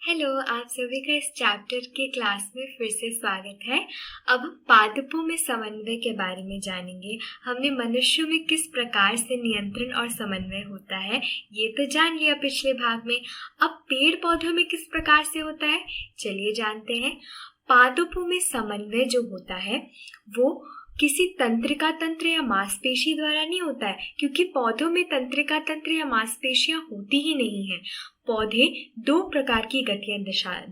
Hello, आप सभी का इस चैप्टर के क्लास में फिर से स्वागत है। अब हम पादपों में समन्वय के बारे में जानेंगे। हमने मनुष्यों में किस प्रकार से नियंत्रण और समन्वय होता है ये तो जान लिया पिछले भाग में। अब पेड़ पौधों में किस प्रकार से होता है, चलिए जानते हैं। पादपों में समन्वय जो होता है वो किसी तंत्रिका तंत्र या मांसपेशी द्वारा नहीं होता है, क्योंकि पौधों में तंत्रिका तंत्र या मांसपेशियां होती ही नहीं है। पौधे दो प्रकार की गतियां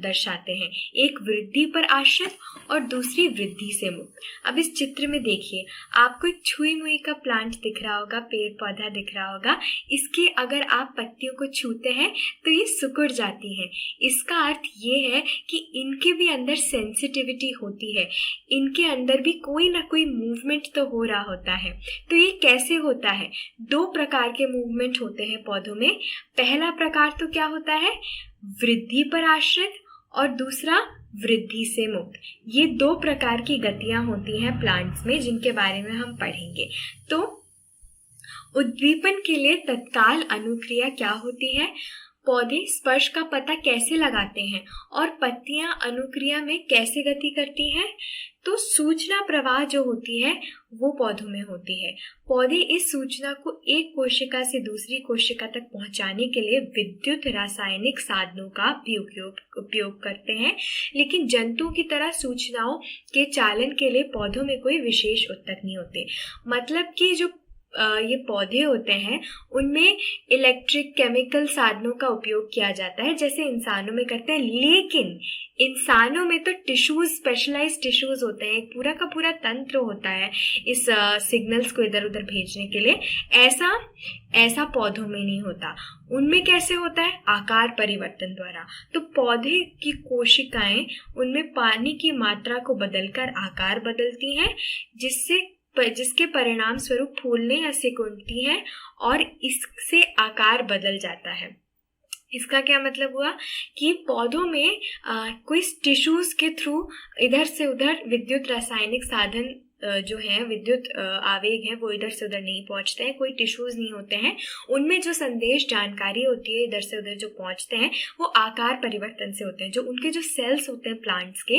दर्शाते हैं, एक वृद्धि पर आश्रित और दूसरी वृद्धि से मुक्त। अब इस चित्र में देखिए, आपको एक छुई मुई का प्लांट दिख रहा होगा, पेड़ पौधा दिख रहा होगा। इसके अगर आप पत्तियों को छूते हैं तो ये सिकुड़ जाती हैं। इसका अर्थ ये है कि इनके भी अंदर सेंसिटिविटी होती है, इनके अंदर भी कोई ना कोई मूवमेंट तो हो रहा होता है। तो ये कैसे होता है? दो प्रकार के मूवमेंट होते हैं पौधों में। पहला प्रकार तो क्या होता है, वृद्धि पर आश्रित, और दूसरा वृद्धि से मुक्त। ये दो प्रकार की गतियां होती हैं प्लांट्स में, जिनके बारे में हम पढ़ेंगे। तो उद्दीपन के लिए तत्काल अनुक्रिया क्या होती है? पौधे स्पर्श का पता कैसे लगाते हैं और पत्तियां अनुक्रिया में कैसे गति करती हैं? तो सूचना प्रवाह जो होती है वो पौधों में होती है। पौधे इस सूचना को एक कोशिका से दूसरी कोशिका तक पहुंचाने के लिए विद्युत रासायनिक साधनों का भी उपयोग करते हैं, लेकिन जंतुओं की तरह सूचनाओं के चालन के लिए पौधों में कोई विशेष ऊतक नहीं होते। मतलब कि जो ये पौधे होते हैं उनमें इलेक्ट्रिक केमिकल साधनों का उपयोग किया जाता है, जैसे इंसानों में करते हैं। लेकिन इंसानों में तो टिश्यूज, स्पेशलाइज्ड टिश्यूज होते हैं, एक पूरा का पूरा तंत्र होता है इस सिग्नल्स को इधर उधर भेजने के लिए। ऐसा पौधों में नहीं होता। उनमें कैसे होता है? आकार परिवर्तन द्वारा। तो पौधे की कोशिकाएं उनमें पानी की मात्रा को बदलकर आकार बदलती हैं, जिसके परिणाम स्वरूप फूलने या सिकुड़ती हैं और इससे आकार बदल जाता है। इसका क्या मतलब हुआ कि पौधों में कोई टिश्यूज के थ्रू इधर से उधर विद्युत रासायनिक साधन जो है, विद्युत आवेग है, वो इधर से उधर नहीं पहुंचते हैं। कोई टिश्यूज नहीं होते हैं। उनमें जो संदेश जानकारी होती है इधर से उधर जो पहुंचते हैं वो आकार परिवर्तन से होते हैं। जो उनके जो सेल्स होते हैं प्लांट्स के,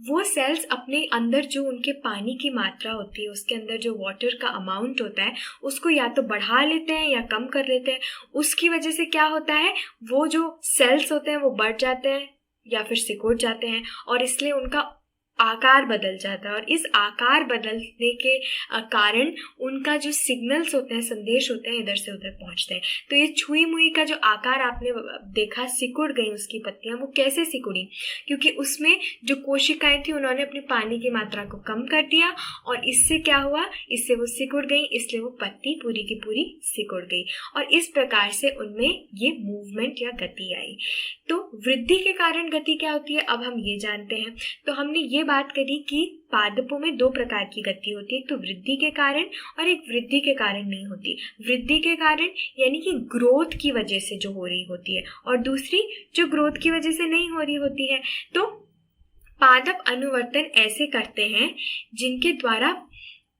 वो सेल्स अपने अंदर जो उनके पानी की मात्रा होती है, उसके अंदर जो वाटर का अमाउंट होता है, उसको या तो बढ़ा लेते हैं या कम कर लेते हैं। उसकी वजह से क्या होता है, वो जो सेल्स होते हैं वो बढ़ जाते हैं या फिर सिकुड़ जाते हैं, और इसलिए उनका आकार बदल जाता है। और इस आकार बदलने के कारण उनका जो सिग्नल्स होते हैं, संदेश होते हैं, इधर से उधर पहुंचते हैं। तो ये छुई मुई का जो आकार आपने देखा, सिकुड़ गई उसकी पत्तियां, वो कैसे सिकुड़ी? क्योंकि उसमें जो कोशिकाएं थी उन्होंने अपनी पानी की मात्रा को कम कर दिया, और इससे क्या हुआ, इससे वो सिकुड़ गई, इसलिए वो पत्ती पूरी की पूरी सिकुड़ गई, और इस प्रकार से उनमें ये मूवमेंट या गति आई। तो वृद्धि के कारण गति क्या होती है, अब हम ये जानते हैं। तो हमने ये बात करी कि पादपों में दो प्रकार की गति होती है, एक तो वृद्धि के कारण और एक वृद्धि के कारण नहीं होती। वृद्धि के कारण यानी कि ग्रोथ की वजह से जो हो रही होती है, और दूसरी जो ग्रोथ की वजह से नहीं हो रही होती है। तो पादप अनुवर्तन ऐसे करते हैं जिनके द्वारा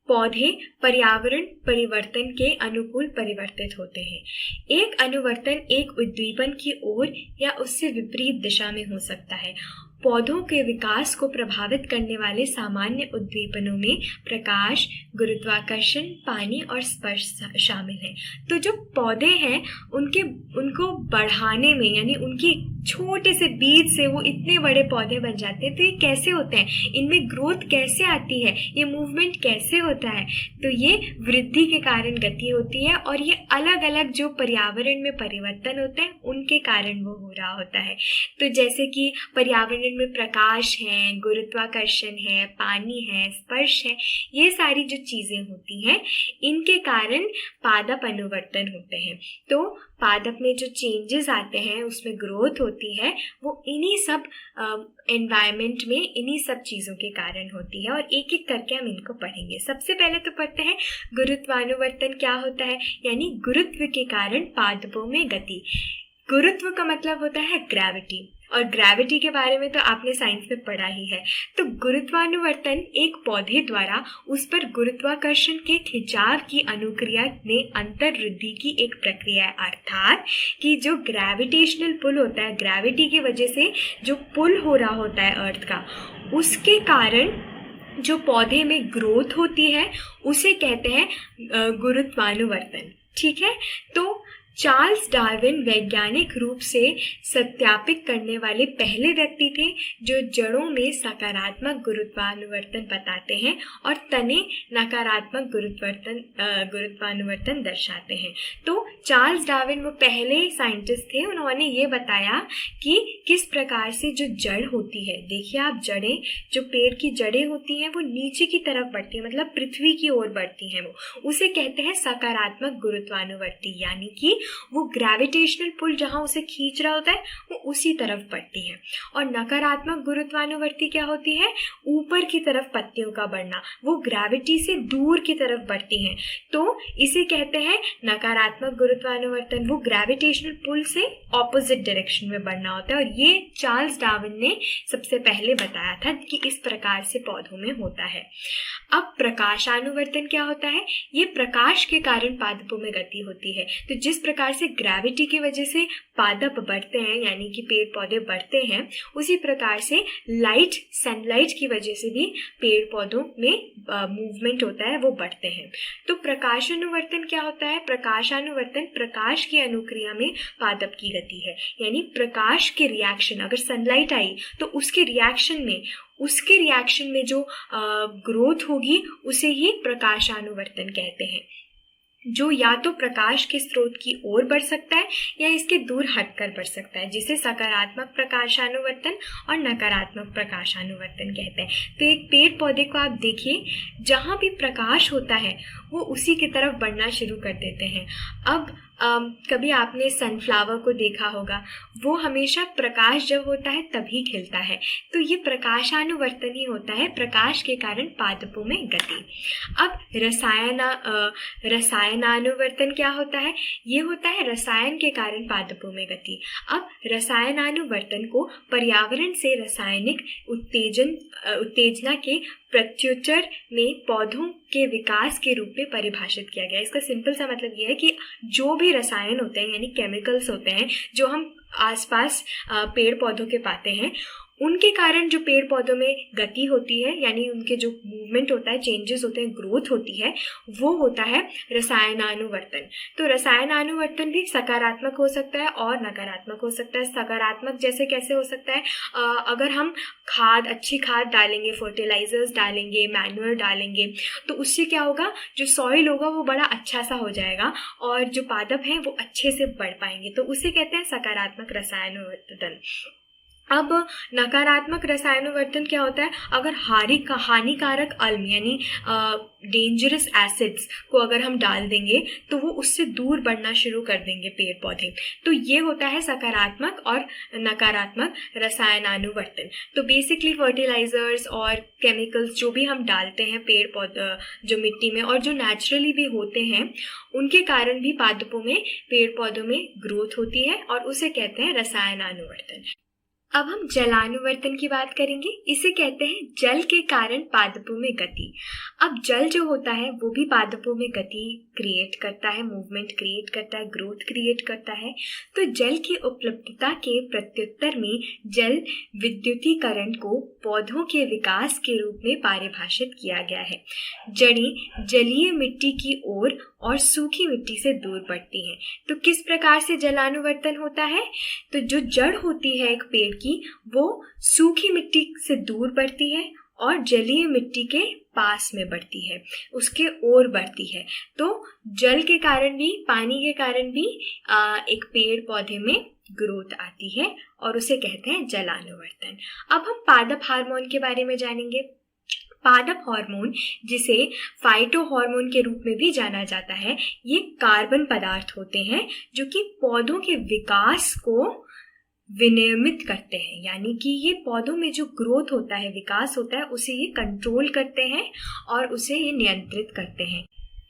पौधे पर्यावरण परिवर्तन के अनुकूल परिवर्तित होते हैं। एक अनुवर्तन एक उद्दीपन की ओर या उससे विपरीत दिशा में हो सकता है। पौधों के विकास को प्रभावित करने वाले सामान्य उद्दीपनों में प्रकाश, गुरुत्वाकर्षण, पानी और स्पर्श शामिल हैं। तो जो पौधे हैं उनको बढ़ाने में, यानी उनकी छोटे से बीज से वो इतने बड़े पौधे बन जाते हैं। तो ये कैसे होते हैं, इनमें ग्रोथ कैसे आती है, ये मूवमेंट कैसे होता है? तो ये वृद्धि के कारण गति होती है, और ये अलग अलग जो पर्यावरण में परिवर्तन होते हैं उनके कारण वो हो रहा होता है। तो जैसे कि पर्यावरण में प्रकाश है, गुरुत्वाकर्षण है, पानी है, स्पर्श है, ये सारी जो चीजें होती हैं इनके कारण पादप अनुवर्तन होते हैं। तो पादप में जो चेंजेस आते हैं, उसमें ग्रोथ होती है, वो इन्हीं सब एनवायरनमेंट में इन्हीं सब चीज़ों के कारण होती है। और एक एक करके हम इनको पढ़ेंगे। सबसे पहले तो पढ़ते हैं गुरुत्वानुवर्तन क्या होता है, यानी गुरुत्व के कारण पादपों में गति। गुरुत्व का मतलब होता है ग्रेविटी, और ग्रेविटी के बारे में तो आपने साइंस में पढ़ा ही है। तो गुरुत्वानुवर्तन एक पौधे द्वारा उस पर गुरुत्वाकर्षण के खिंचाव की अनुक्रिया में अंतर वृद्धि की एक प्रक्रिया है, अर्थात कि जो ग्रेविटेशनल पुल होता है, ग्रेविटी की वजह से जो पुल हो रहा होता है अर्थ का, उसके कारण जो पौधे में ग्रोथ होती है उसे कहते हैं गुरुत्वानुवर्तन। ठीक है, तो चार्ल्स डार्विन वैज्ञानिक रूप से सत्यापित करने वाले पहले व्यक्ति थे जो जड़ों में सकारात्मक गुरुत्वानुवर्तन बताते हैं और तने नकारात्मक गुरुत्वानुवर्तन दर्शाते हैं। तो चार्ल्स डार्विन वो पहले साइंटिस्ट थे, उन्होंने ये बताया कि किस प्रकार से जो जड़ होती है, देखिए आप, जड़ें, जो पेड़ की जड़ें होती हैं वो नीचे की तरफ बढ़ती है, मतलब पृथ्वी की ओर बढ़ती हैं, वो उसे कहते हैं सकारात्मक गुरुत्वानुवर्ती, यानी कि वो ग्रेविटेशनल पुल जहां उसे खींच रहा होता है वो उसी तरफ बढ़ती है। और नकारात्मक गुरुत्वानुवर्ती क्या होती है, ऊपर की तरफ पत्तियों का बढ़ना, वो ग्रेविटी से दूर की तरफ बढ़ती हैं, तो इसे कहते हैं नकारात्मक गुरुत्वानुवर्तन। वो ग्रेविटेशनल पुल से ऑपोजिट डायरेक्शन में बढ़ना होता है, और ये चार्ल्स डार्विन ने सबसे पहले बताया था कि इस प्रकार से पौधों में होता है। अब प्रकाशानुवर्तन क्या होता है, ये प्रकाश के कारण पादपों में गति होती है। तो जिस प्रकार से ग्रेविटी की वजह से पादप बढ़ते हैं, यानी कि पेड़ पौधे बढ़ते हैं, उसी प्रकार से लाइट, सनलाइट की वजह से भी पेड़ पौधों में मूवमेंट होता है, वो बढ़ते हैं। तो प्रकाशानुवर्तन क्या होता है, प्रकाशानुवर्तन प्रकाश की अनुक्रिया में पादप की गति है, यानी प्रकाश के रिएक्शन, अगर सनलाइट आई तो उसके रिएक्शन में जो ग्रोथ होगी उसे ही प्रकाशानुवर्तन कहते हैं, जो या तो प्रकाश के स्रोत की ओर बढ़ सकता है या इसके दूर हटकर बढ़ सकता है, जिसे सकारात्मक प्रकाशानुवर्तन और नकारात्मक प्रकाशानुवर्तन कहते हैं। तो एक पेड़ पौधे को आप देखिए, जहाँ भी प्रकाश होता है वो उसी की तरफ बढ़ना शुरू कर देते हैं। अब कभी आपने सनफ्लावर को देखा होगा, वो हमेशा प्रकाश जब होता है तभी खिलता है, तो ये प्रकाशानुवर्तन ही होता है, प्रकाश के कारण पादपों में गति। अब रसायनानुवर्तन क्या होता है, ये होता है रसायन के कारण पादपों में गति। अब रसायनानुवर्तन को पर्यावरण से रासायनिक उत्तेजना के प्रत्युत्तर में पौधों के विकास के रूप में परिभाषित किया गया। इसका सिंपल सा मतलब ये है कि जो भी रसायन होते हैं, यानी केमिकल्स होते हैं, जो हम आसपास पेड़ पौधों के पाते हैं, उनके कारण जो पेड़ पौधों में गति होती है, यानी उनके जो मूवमेंट होता है, चेंजेस होते हैं, ग्रोथ होती है, वो होता है रसायनानुवर्तन। तो रसायनानुवर्तन भी सकारात्मक हो सकता है और नकारात्मक हो सकता है। सकारात्मक जैसे कैसे हो सकता है, अगर हम अच्छी खाद डालेंगे, फर्टिलाइजर्स डालेंगे, मैन्यूअर डालेंगे, तो उससे क्या होगा, जो सॉइल होगा वो बड़ा अच्छा सा हो जाएगा और जो पादप हैं वो अच्छे से बढ़ पाएंगे, तो उसे कहते हैं सकारात्मक रसायनानुवर्तन। अब नकारात्मक रसायनानुवर्तन क्या होता है, अगर हानिकारक अम्ल यानी डेंजरस एसिड्स को अगर हम डाल देंगे तो वो उससे दूर बढ़ना शुरू कर देंगे पेड़ पौधे, तो ये होता है सकारात्मक और नकारात्मक रसायनानुवर्तन। तो बेसिकली फर्टिलाइजर्स और केमिकल्स जो भी हम डालते हैं पेड़ पौधे जो मिट्टी में और जो नेचुरली भी होते हैं, उनके कारण भी पादपों में, पेड़ पौधों में ग्रोथ होती है और उसे कहते हैं रसायनानुवर्तन। अब हम जलानुवर्तन की बात करेंगे। इसे कहते हैं जल के कारण पादपों में गति। अब जल जो होता है वो भी पादपों में गति क्रिएट करता है, मूवमेंट क्रिएट करता है, ग्रोथ क्रिएट करता है। तो जल की उपलब्धता के प्रत्युत्तर में जल विद्युतीकरण को पौधों के विकास के रूप में परिभाषित किया गया है। जड़ें जलीय मिट्टी की ओर और सूखी मिट्टी से दूर बढ़ती हैं। तो किस प्रकार से जलानुवर्तन होता है, तो जो जड़ होती है एक पेड़ की, वो सूखी मिट्टी से दूर बढ़ती है और जलीय मिट्टी के पास में बढ़ती है, उसके ओर बढ़ती है। तो जल के कारण भी, पानी के कारण भी एक पेड़ पौधे में ग्रोथ आती है और उसे कहते हैं जलानुवर्तन। अब हम पादप हार्मोन के बारे में जानेंगे। पादप हार्मोन, जिसे फाइटो हार्मोन के रूप में भी जाना जाता है, ये कार्बन पदार्थ होते हैं जो कि पौधों के विकास को विनियमित करते हैं, यानी कि ये पौधों में जो ग्रोथ होता है, विकास होता है, उसे ये कंट्रोल करते हैं और उसे ये नियंत्रित करते हैं।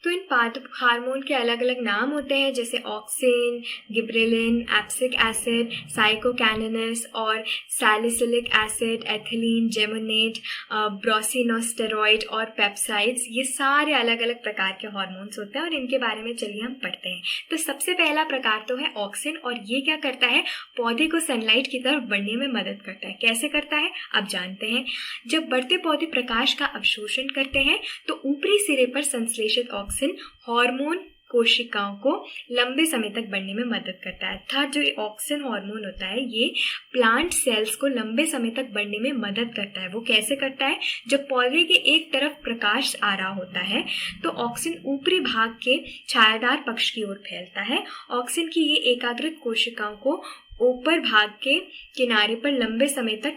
तो इन पादप हार्मोन के अलग अलग नाम होते हैं, जैसे ऑक्सिन, गिबरेलिन, एब्सिक एसिड, साइकोकैनिनस और सैलिसिलिक एसिड, एथिलीन, जेमोनेट, ब्रोसिनोस्टेरॉइड और पेप्साइड्स। ये सारे अलग अलग प्रकार के हार्मोन्स होते हैं और इनके बारे में चलिए हम पढ़ते हैं। तो सबसे पहला प्रकार तो है ऑक्सिन, और ये क्या करता है, पौधे को सनलाइट की तरफ बढ़ने में मदद करता है। कैसे करता है अब जानते हैं। जब बढ़ते पौधे प्रकाश का अवशोषण करते हैं तो ऊपरी सिरे पर संश्लेषित ऑक्सिन हार्मोन कोशिकाओं को लंबे समय तक बढ़ने में मदद करता है। अर्थात जो ऑक्सिन हार्मोन होता है ये प्लांट सेल्स को लंबे समय तक बढ़ने में मदद करता है। वो कैसे करता है, जब पौधे के एक तरफ प्रकाश आ रहा होता है तो ऑक्सिन ऊपरी भाग के छायादार पक्ष की ओर फैलता है। ऑक्सिन की ये एकाग्रित कोशिकाओं को ऊपर भाग के किनारे पर लंबे समय तक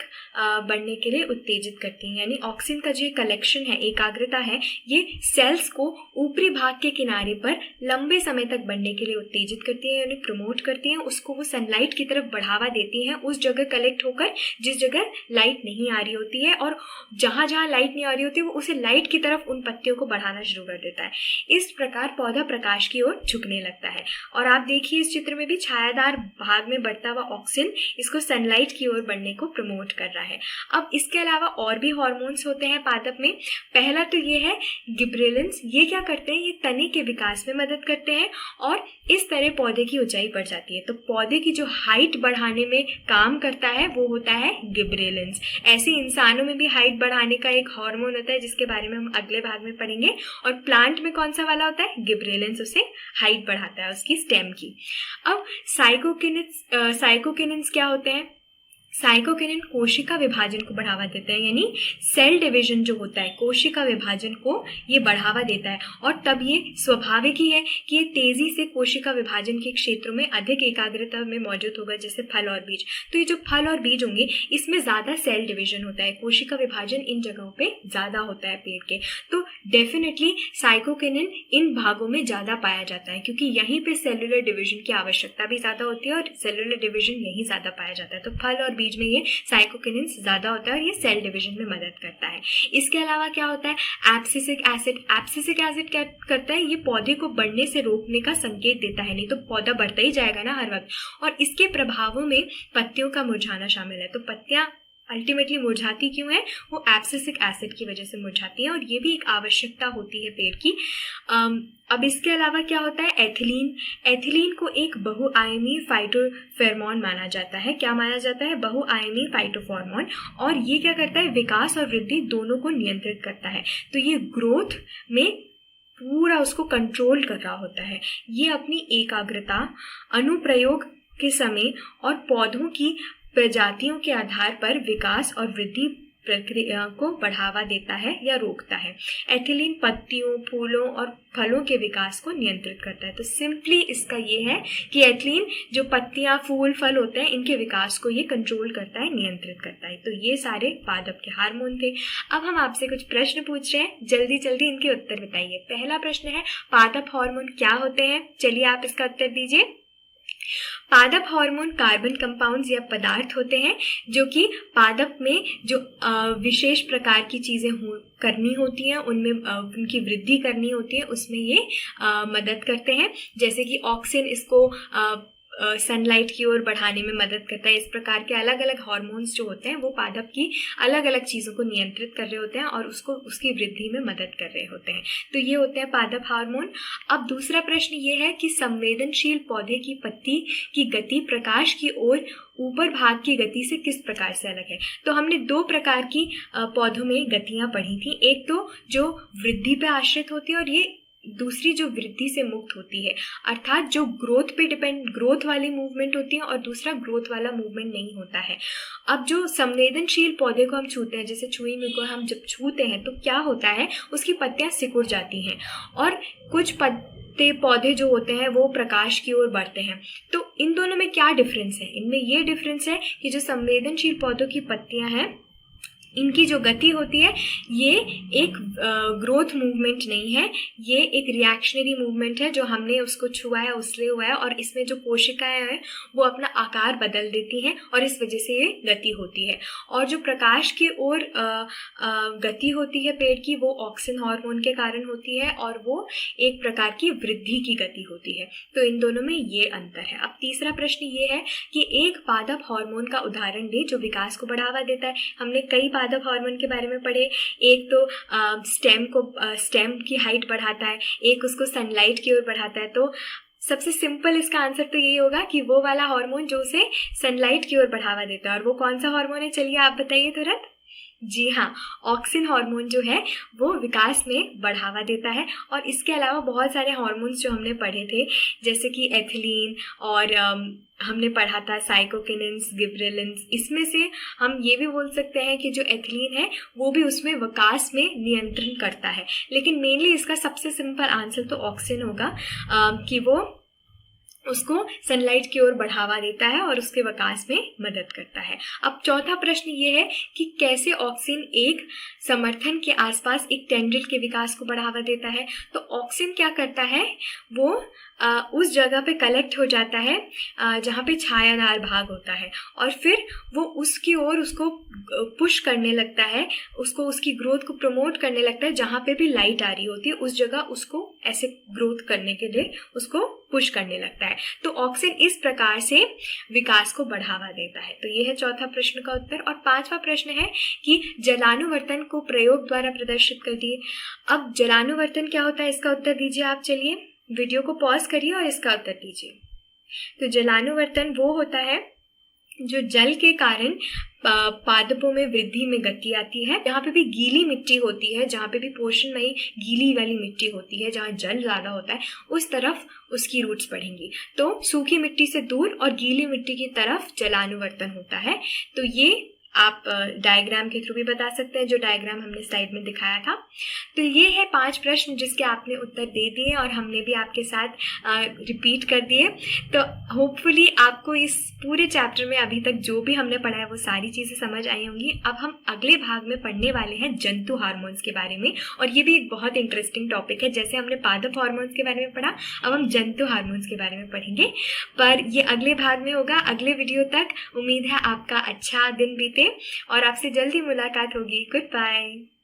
बढ़ने के लिए उत्तेजित करती हैं। यानी ऑक्सिन का जो कलेक्शन है, एकाग्रता है, ये सेल्स को ऊपरी भाग के किनारे पर लंबे समय तक बढ़ने के लिए उत्तेजित करती है, यानी प्रमोट करती हैं। उसको वो सनलाइट की तरफ बढ़ावा देती हैं, उस जगह कलेक्ट होकर जिस जगह लाइट नहीं आ रही होती है, और जहाँ जहाँ लाइट नहीं आ रही होती है वो उसे लाइट की तरफ उन पत्तियों को बढ़ाना शुरू कर देता है। इस प्रकार पौधा प्रकाश की ओर झुकने लगता है। और आप देखिए इस चित्र में भी छायादार भाग में बढ़ता हुआ ऑक्सिन इसको सनलाइट की ओर बढ़ने को प्रमोट कर रहा है। अब इसके अलावा और भी हार्मोन्स होते हैं पादप में। पहला तो ये है गिबरेलिन्स। ये क्या करते हैं, ये तने के विकास में मदद करते हैं और इस तरह पौधे की ऊंचाई बढ़ जाती है। तो पौधे की जो हाइट बढ़ाने में काम करता है वो होता है गिबरेलिन्स। ऐसे इंसानों में भी हाइट बढ़ाने का एक हार्मोन होता है जिसके बारे में हम अगले भाग में पढ़ेंगे। और प्लांट में कौन सा वाला होता है, गिबरेलिन्स, उसे हाइट बढ़ाता है उसकी स्टेम की। अब साइकोकिनिन्स क्या होते हैं, साइकोकिनिन कोशिका विभाजन को बढ़ावा देता है, यानी सेल डिवीजन जो होता है कोशिका विभाजन को ये बढ़ावा देता है। और तब ये स्वाभाविक ही है कि ये तेजी से कोशिका विभाजन के क्षेत्रों में अधिक एकाग्रता में मौजूद होगा, जैसे फल और बीज। तो ये जो फल और बीज होंगे इसमें ज्यादा सेल डिवीजन होता है, कोशिका विभाजन इन जगहों पे ज्यादा होता है पेड़ के। तो डेफिनेटली साइकोकिनिन इन भागों में ज्यादा पाया जाता है क्योंकि यहीं पे सेलुलर डिवीजन की आवश्यकता भी ज्यादा होती है और सेलुलर डिवीजन यहीं ज्यादा पाया जाता है। तो फल और बीज में ये साइकोकिनिन ज्यादा होता है और ये सेल डिवीजन में मदद करता है। इसके अलावा क्या होता है, एब्सिसिक एसिड। एब्सिसिक एसिड क्या करता है, ये पौधे को बढ़ने से रोकने का संकेत देता है, नहीं तो पौधा बढ़ता ही जाएगा ना हर वक्त। और इसके प्रभावों में पत्तियों का मुरझाना शामिल है। तो पत्तियां अल्टीमेटली मुरझाती क्यों है, वो एब्सिसिक एसिड की वजह से मुरझाती है और ये भी एक आवश्यकता होती है पेड़ की। अब इसके अलावा क्या होता है, एथिलीन। एथिलीन को एक बहुआयामी फाइटोफेरोमोन माना जाता है। क्या माना जाता है, बहुआयामी फाइटोफेरोमोन। और ये क्या करता है, विकास और वृद्धि दोनों को नियंत्रित करता है। तो ये ग्रोथ में पूरा उसको कंट्रोल कर रहा होता है। ये अपनी एकाग्रता, अनुप्रयोग के समय और पौधों की प्रजातियों के आधार पर विकास और वृद्धि प्रक्रिया को बढ़ावा देता है या रोकता है। एथिलीन पत्तियों, फूलों और फलों के विकास को नियंत्रित करता है। तो सिंपली इसका ये है कि एथिलीन जो पत्तियां, फूल, फल होते हैं इनके विकास को ये कंट्रोल करता है, नियंत्रित करता है। तो ये सारे पादप के हार्मोन थे। अब हम आपसे कुछ प्रश्न पूछ रहे हैं, जल्दी जल्दी इनके उत्तर बताइए। पहला प्रश्न है, पादप हार्मोन क्या होते हैं? चलिए आप इसका उत्तर दीजिए। पादप हार्मोन कार्बन कंपाउंड्स या पदार्थ होते हैं जो कि पादप में जो विशेष प्रकार की चीजें करनी होती हैं, उनमें उनकी वृद्धि करनी होती है, उसमें ये मदद करते हैं। जैसे कि ऑक्सिन इसको सनलाइट की ओर बढ़ाने में मदद करता है। इस प्रकार के अलग अलग हार्मोन्स जो होते हैं वो पादप की अलग अलग चीज़ों को नियंत्रित कर रहे होते हैं और उसको उसकी वृद्धि में मदद कर रहे होते हैं। तो ये होते हैं पादप हार्मोन। अब दूसरा प्रश्न ये है कि संवेदनशील पौधे की पत्ती की गति प्रकाश की ओर ऊपर भाग की गति से किस प्रकार से अलग है? तो हमने दो प्रकार की पौधों में गतियां पढ़ी थी। एक तो जो वृद्धि पे आश्रित होती है और ये दूसरी जो वृद्धि से मुक्त होती है, अर्थात जो ग्रोथ पे डिपेंड, ग्रोथ वाली मूवमेंट होती है और दूसरा ग्रोथ वाला मूवमेंट नहीं होता है। अब जो संवेदनशील पौधे को हम छूते हैं, जैसे चुई को हम जब छूते हैं तो क्या होता है, उसकी पत्तियां सिकुड़ जाती हैं और कुछ पौधे जो होते हैं वो प्रकाश की ओर बढ़ते हैं। तो इन दोनों में क्या डिफरेंस है? इनमें ये डिफरेंस है कि जो संवेदनशील पौधों की पत्तियां हैं इनकी जो गति होती है ये एक ग्रोथ मूवमेंट नहीं है, ये एक रिएक्शनरी मूवमेंट है जो हमने उसको छुआ है उसलिए हुआ है, और इसमें जो कोशिकाएं हैं वो अपना आकार बदल देती हैं और इस वजह से ये गति होती है। और जो प्रकाश की ओर गति होती है पेड़ की, वो ऑक्सिन हार्मोन के कारण होती है और वो एक प्रकार की वृद्धि की गति होती है। तो इन दोनों में ये अंतर है। अब तीसरा प्रश्न ये है कि एक पादप हार्मोन का उदाहरण दे जो विकास को बढ़ावा देता है। हमने कई पादप हार्मोन के बारे में पढ़े। एक तो स्टेम की हाइट बढ़ाता है, एक उसको सनलाइट की ओर बढ़ाता है। तो सबसे सिंपल इसका आंसर तो यही होगा कि वो वाला हार्मोन जो उसे सनलाइट की ओर बढ़ावा देता है। और वो कौन सा हार्मोन है, चलिए आप बताइए तुरंत। जी हाँ, ऑक्सिन हार्मोन जो है वो विकास में बढ़ावा देता है। और इसके अलावा बहुत सारे हार्मोन्स जो हमने पढ़े थे जैसे कि एथिलीन और हमने पढ़ा था साइकोकिनिन्स, गिबरेलिन्स। इसमें से हम ये भी बोल सकते हैं कि जो एथिलीन है वो भी उसमें विकास में नियंत्रण करता है। लेकिन मेनली इसका सबसे सिंपल आंसर तो ऑक्सिन होगा कि वो उसको सनलाइट की ओर बढ़ावा देता है और उसके विकास में मदद करता है। अब चौथा प्रश्न ये है कि कैसे ऑक्सिन एक समर्थन के आसपास एक टेंड्रिल के विकास को बढ़ावा देता है। तो ऑक्सिन क्या करता है, वो उस जगह पे कलेक्ट हो जाता है जहाँ पे छायादार भाग होता है और फिर वो उसकी ओर उसको पुश करने लगता है, उसको उसकी ग्रोथ को प्रमोट करने लगता है। जहाँ पे भी लाइट आ रही होती है उस जगह उसको ऐसे ग्रोथ करने के लिए उसको पुश करने लगता है। तो ऑक्सिन इस प्रकार से विकास को बढ़ावा देता है। तो ये है चौथा प्रश्न का उत्तर। और पांचवा प्रश्न है कि जलानुवर्तन को प्रयोग द्वारा प्रदर्शित करिए। अब जलानुवर्तन क्या होता है, इसका उत्तर दीजिए आप। चलिए वीडियो को पॉज करिए और इसका उत्तर दीजिए। तो जलानुवर्तन वो होता है जो जल के कारण पादपों में वृद्धि में गति आती है। जहाँ पे भी गीली मिट्टी होती है, जहाँ पे भी पोषणमयी गीली वाली मिट्टी होती है, जहाँ जल ज़्यादा होता है, उस तरफ उसकी रूट्स बढ़ेंगी। तो सूखी मिट्टी से दूर और गीली मिट्टी की तरफ जलानुवर्तन होता है। तो ये आप डायग्राम के थ्रू भी बता सकते हैं, जो डायग्राम हमने स्लाइड में दिखाया था। तो ये है 5 प्रश्न जिसके आपने उत्तर दे दिए और हमने भी आपके साथ रिपीट कर दिए। तो होपफुली आपको इस पूरे चैप्टर में अभी तक जो भी हमने पढ़ा है वो सारी चीज़ें समझ आई होंगी। अब हम अगले भाग में पढ़ने वाले हैं जंतु हार्मोन्स के बारे में, और ये भी एक बहुत इंटरेस्टिंग टॉपिक है। जैसे हमने पादप हार्मोन्स के बारे में पढ़ा, अब हम जंतु हार्मोन्स के बारे में पढ़ेंगे, पर ये अगले भाग में होगा। अगले वीडियो तक उम्मीद है आपका अच्छा दिन बीते और आपसे जल्दी मुलाकात होगी। Good bye.